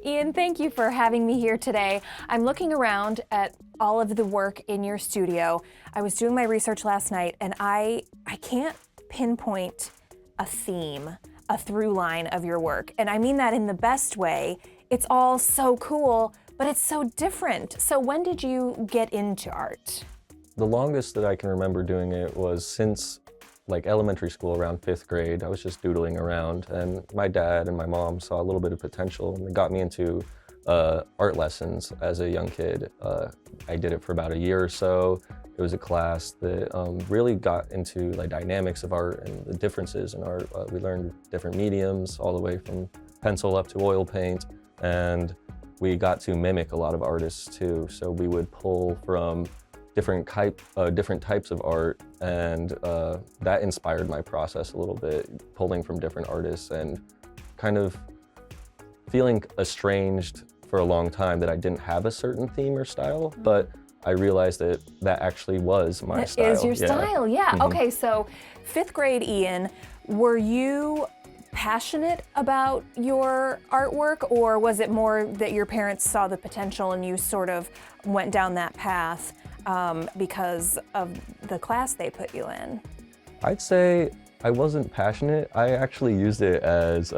Ian, thank you for having me here today. I'm looking around at all of the work in your studio. I was doing my research last night and I can't pinpoint a theme, a through line of your work. And I mean that in the best way. It's all so cool, but it's so different. So when did you get into art? The longest that I can remember doing it was since like elementary school, around 5th grade. I was just doodling around, and my dad and my mom saw a little bit of potential and they got me into art lessons as a young kid. I did it for about a year or so. It was a class that really got into the dynamics of art and the differences in art. We learned different mediums, all the way from pencil up to oil paint, and we got to mimic a lot of artists too. So we would pull from different types of art, and that inspired my process a little bit, pulling from different artists and kind of feeling estranged for a long time that I didn't have a certain theme or style, but I realized that that actually was my style. That is your style, yeah. Mm-hmm. Okay, so 5th grade, Ian, were you passionate about your artwork, or was it more that your parents saw the potential and you sort of went down that path because of the class they put you in? I'd say I wasn't passionate. I actually used it as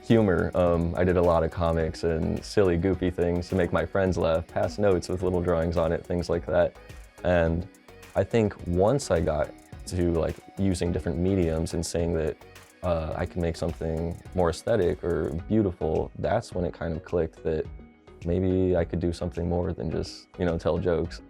humor. I did a lot of comics and silly, goofy things to make my friends laugh, pass notes with little drawings on it, things like that. And I think once I got to like using different mediums and saying that I can make something more aesthetic or beautiful, that's when it kind of clicked that maybe I could do something more than just, tell jokes.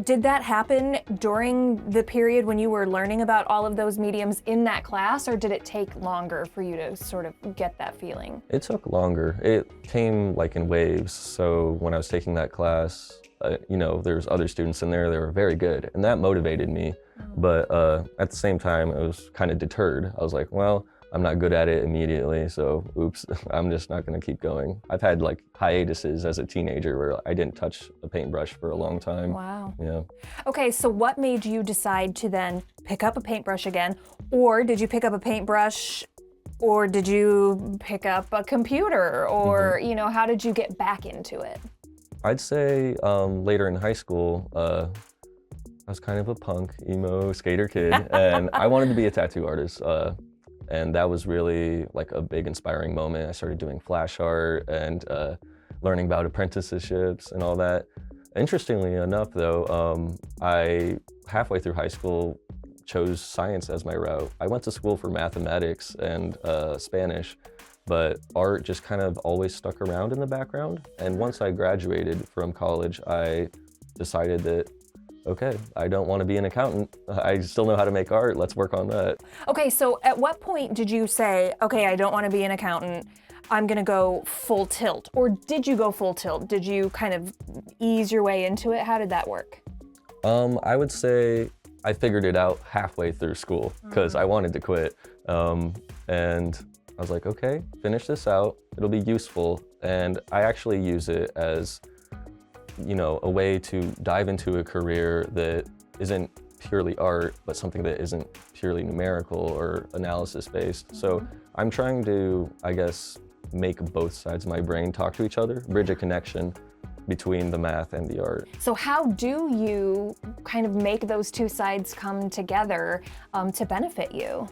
Did that happen during the period when you were learning about all of those mediums in that class, or did it take longer for you to sort of get that feeling? It took longer. It came like in waves. So when I was taking that class, there's other students in there that were very good, and that motivated me. But at the same time, I was kind of deterred. I was like, well, I'm not good at it immediately, so oops, I'm just not gonna keep going. I've had like hiatuses as a teenager where I didn't touch a paintbrush for a long time. Wow. Yeah. Okay, so what made you decide to then pick up a paintbrush again? Or did you pick up a paintbrush, or did you pick up a computer? Or, how did you get back into it? I'd say later in high school, I was kind of a punk, emo, skater kid, and I wanted to be a tattoo artist. And that was really like a big inspiring moment. I started doing flash art and learning about apprenticeships and all that. Interestingly enough though, I halfway through high school chose science as my route. I went to school for mathematics and Spanish, but art just kind of always stuck around in the background. And once I graduated from college, I decided that okay, I don't want to be an accountant. I still know how to make art. Let's work on that. Okay, so at what point did you say, okay, I don't want to be an accountant, I'm gonna go full tilt? Or did you go full tilt? Did you kind of ease your way into it? How did that work? I would say I figured it out halfway through school because I wanted to quit. And I was like, okay, finish this out. It'll be useful. And I actually use it as a way to dive into a career that isn't purely art, but something that isn't purely numerical or analysis based. So I'm trying to, I guess, make both sides of my brain talk to each other, bridge a connection between the math and the art. So how do you kind of make those two sides come together to benefit you?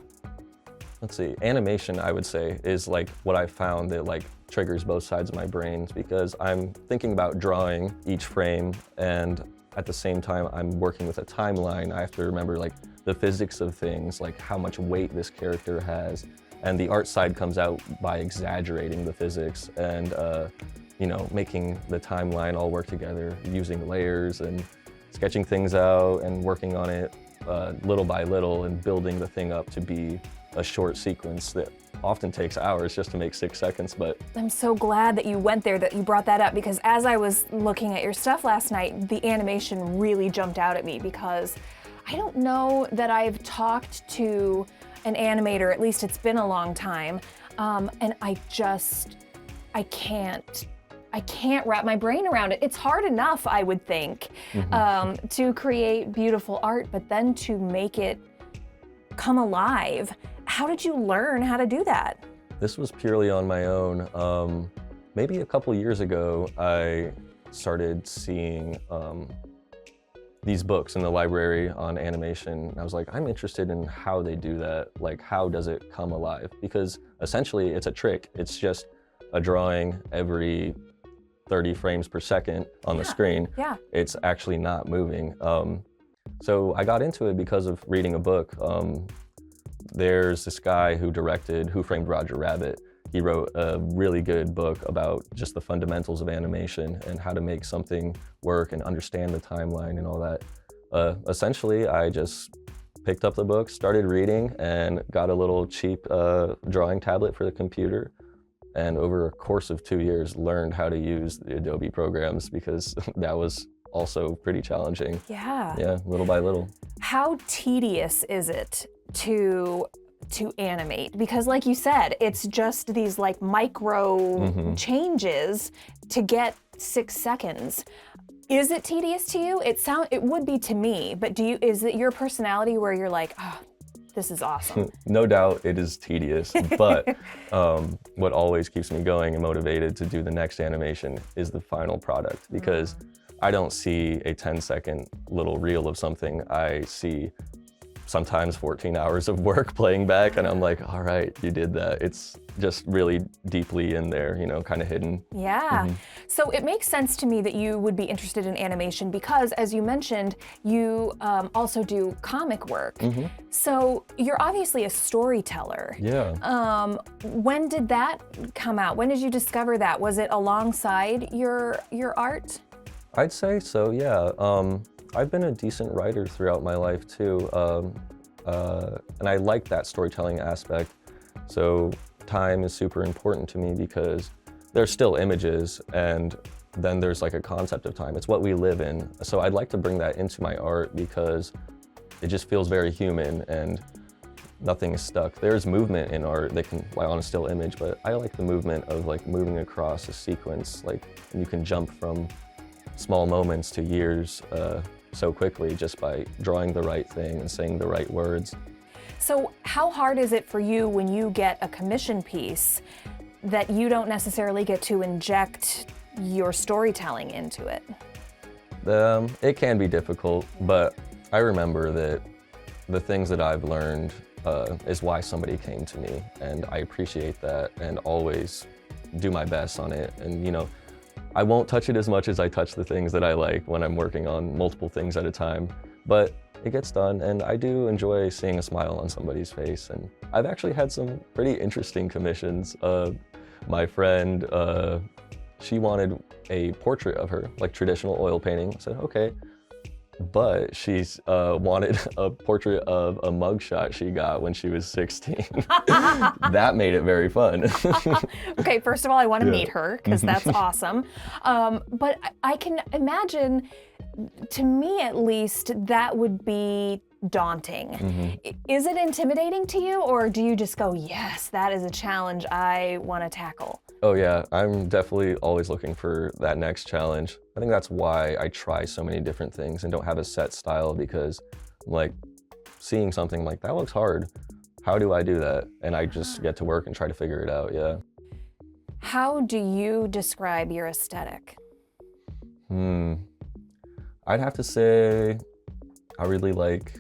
Let's see, animation, I would say, is like what I found that like triggers both sides of my brains, because I'm thinking about drawing each frame, and at the same time I'm working with a timeline. I have to remember like the physics of things, like how much weight this character has, and the art side comes out by exaggerating the physics and making the timeline all work together, using layers and sketching things out and working on it little by little and building the thing up to be a short sequence that often takes hours just to make 6 seconds, but... I'm so glad that you went there, that you brought that up, because as I was looking at your stuff last night, the animation really jumped out at me, because I don't know that I've talked to an animator, at least it's been a long time, and I can't wrap my brain around it. It's hard enough, I would think, to create beautiful art, but then to make it come alive. How did you learn how to do that? This was purely on my own. maybe a couple years ago, I started seeing these books in the library on animation. I was like, I'm interested in how they do that. Like, how does it come alive? Because essentially it's a trick. It's just a drawing every 30 frames per second on the screen. Yeah. It's actually not moving. So I got into it because of reading a book. There's this guy who directed Who Framed Roger Rabbit. He wrote a really good book about just the fundamentals of animation and how to make something work and understand the timeline and all that. Essentially, I just picked up the book, started reading, and got a little cheap drawing tablet for the computer. And over a course of 2 years, learned how to use the Adobe programs, because that was also pretty challenging. Yeah. Yeah, little by little. How tedious is it to animate? Because like you said, it's just these like micro changes to get 6 seconds. Is it tedious to you? It would be to me, but is it your personality where you're like, oh, this is awesome? No doubt it is tedious, but what always keeps me going and motivated to do the next animation is the final product, because I don't see a 10-second little reel of something. I see sometimes 14 hours of work playing back, and I'm like, all right, you did that. It's just really deeply in there, kind of hidden. Yeah. So it makes sense to me that you would be interested in animation because, as you mentioned, you also do comic work. So you're obviously a storyteller. Yeah. When did that come out? When did you discover that? Was it alongside your art? I'd say so, yeah. I've been a decent writer throughout my life too, and I like that storytelling aspect. So time is super important to me because there's still images, and then there's like a concept of time. It's what we live in. So I'd like to bring that into my art because it just feels very human and nothing is stuck. There's movement in art that can lie on a still image, but I like the movement of like moving across a sequence, and you can jump from small moments to years so quickly just by drawing the right thing and saying the right words. So how hard is it for you when you get a commission piece that you don't necessarily get to inject your storytelling into it? It can be difficult, but I remember that the things that I've learned is why somebody came to me, and I appreciate that and always do my best on it. And I won't touch it as much as I touch the things that I like when I'm working on multiple things at a time, but it gets done, and I do enjoy seeing a smile on somebody's face. And I've actually had some pretty interesting commissions. My friend, she wanted a portrait of her, like traditional oil painting. I said, okay. But she's wanted a portrait of a mugshot she got when she was 16. That made it very fun. Okay, first of all, I want to meet her because that's awesome. But I can imagine, to me at least, that would be daunting. Is it intimidating to you, or do you just go, yes, that is a challenge I want to tackle? Oh yeah, I'm definitely always looking for that next challenge. I think that's why I try so many different things and don't have a set style, because like seeing something like that looks hard. How do I do that? And I just get to work and try to figure it out, yeah. How do you describe your aesthetic? I'd have to say I really like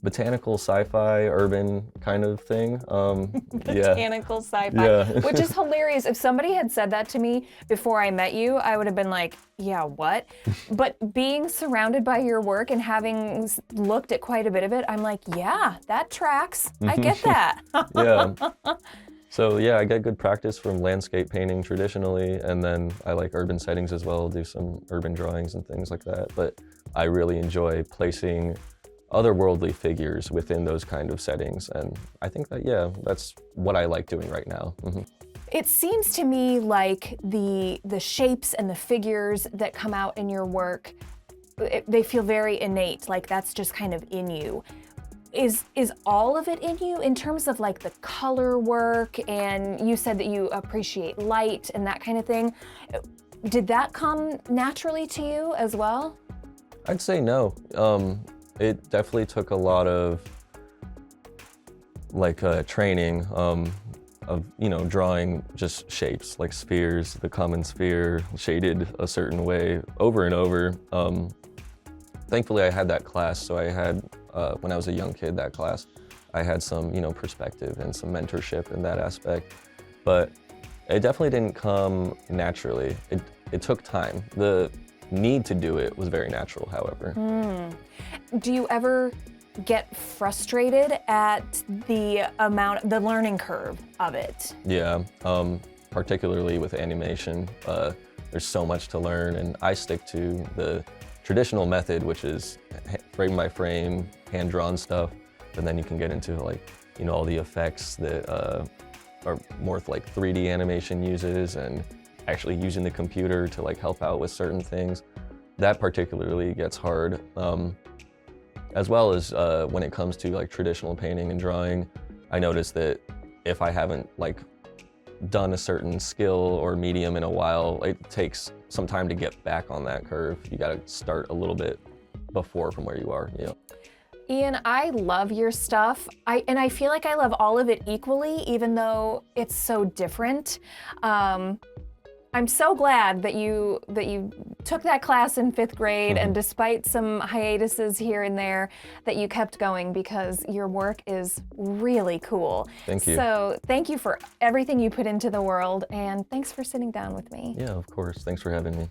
botanical, sci-fi, urban kind of thing. Botanical sci-fi, Yeah. which is hilarious. If somebody had said that to me before I met you, I would have been like, yeah, what? But being surrounded by your work and having looked at quite a bit of it, I'm like, yeah, that tracks. I get that. Yeah. So yeah, I get good practice from landscape painting traditionally, and then I like urban settings as well, do some urban drawings and things like that. But I really enjoy placing otherworldly figures within those kind of settings, and I think that, yeah, that's what I like doing right now. It seems to me like the shapes and the figures that come out in your work, they feel very innate, like that's just kind of in you. Is all of it in you in terms of like the color work? And you said that you appreciate light and that kind of thing. Did that come naturally to you as well? I'd say no. It definitely took a lot of training. of drawing just shapes like spheres, the common sphere shaded a certain way over and over. Thankfully, I had that class, so I had when I was a young kid, that class, I had some perspective and some mentorship in that aspect, but it definitely didn't come naturally. It took time. The need to do it was very natural, however. Do you ever get frustrated at the learning curve of it? Yeah, particularly with animation, there's so much to learn, and I stick to the traditional method, which is frame by frame, hand-drawn stuff, and then you can get into like, all the effects that are more like 3D animation uses, and actually using the computer to like help out with certain things. That particularly gets hard. As well as when it comes to like traditional painting and drawing, I noticed that if I haven't like done a certain skill or medium in a while, it takes some time to get back on that curve. You got to start a little bit before from where you are. Ian, I love your stuff. I feel like I love all of it equally, even though it's so different. I'm so glad that you took that class in 5th grade, and despite some hiatuses here and there, that you kept going, because your work is really cool. Thank you. So thank you for everything you put into the world, and thanks for sitting down with me. Yeah, of course. Thanks for having me.